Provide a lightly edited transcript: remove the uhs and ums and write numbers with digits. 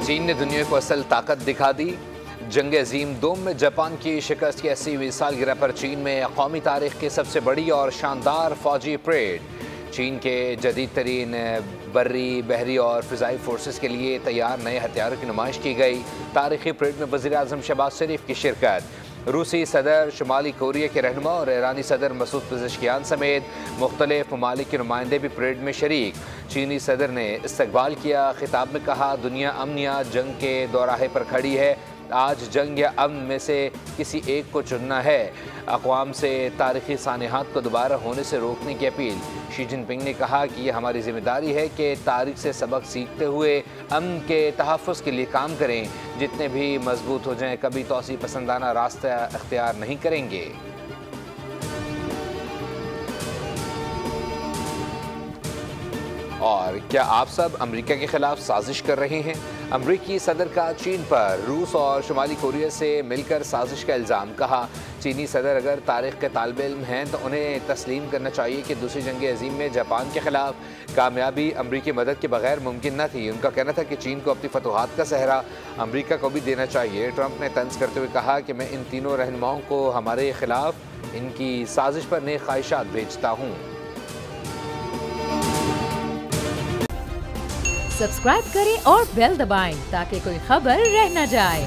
चीन ने दुनिया को असल ताकत दिखा दी। जंग अजीम दोम में जापान की शिकस्त की 80वीं सालगिरह पर चीन में कौमी तारीख की सबसे बड़ी और शानदार फौजी परेड। चीन के जदीद तरीन बर्री, बहरी और फ़िज़ाई फोर्सेस के लिए तैयार नए हथियारों की नुमाइश की गई। तारीखी परेड में वज़ीर आज़म शहबाज शरीफ की शिरकत। रूसी सदर, शुमाली कोरिया के रहनुमा और ईरानी सदर मसूद पेज़ेश्कियान समेत मुख्तलिफ ममालिक के नुमाइंदे भी परेड में शरीक। चीनी सदर ने इस्तकबाल किया। खिताब में कहा, दुनिया अमन या जंग के दौराहे पर खड़ी है। आज जंग या अमन में से किसी एक को चुनना है। अक़वाम से तारीख़ी सानहात को दोबारा होने से रोकने की अपील। शी जिनपिंग ने कहा कि यह हमारी जिम्मेदारी है कि तारीख से सबक सीखते हुए अमन के तहफ़्फ़ुज़ के लिए काम करें। जितने भी मजबूत हो जाएं, कभी तोसी पसंदाना रास्ता अख्तियार नहीं करेंगे। और क्या आप सब अमेरिका के खिलाफ साजिश कर रहे हैं? अमरीकी सदर का चीन पर रूस और शुमाली कोरिया से मिलकर साजिश का इल्ज़ाम। कहा, चीनी सदर अगर तारीख के तालिब इल्म हैं तो उन्हें तस्लीम करना चाहिए कि दूसरी जंग अजीम में जापान के खिलाफ कामयाबी अमरीकी मदद के बगैर मुमकिन न थी। उनका कहना था कि चीन को अपनी फतूहात का सहरा अमरीका को भी देना चाहिए। ट्रंप ने तंज करते हुए कहा कि मैं इन तीनों रहनुमाओं को हमारे खिलाफ इनकी साजिश पर नेक ख्वाहिशात भेजता हूँ। सब्सक्राइब करें और बेल दबाएं ताकि कोई खबर रह न जाए।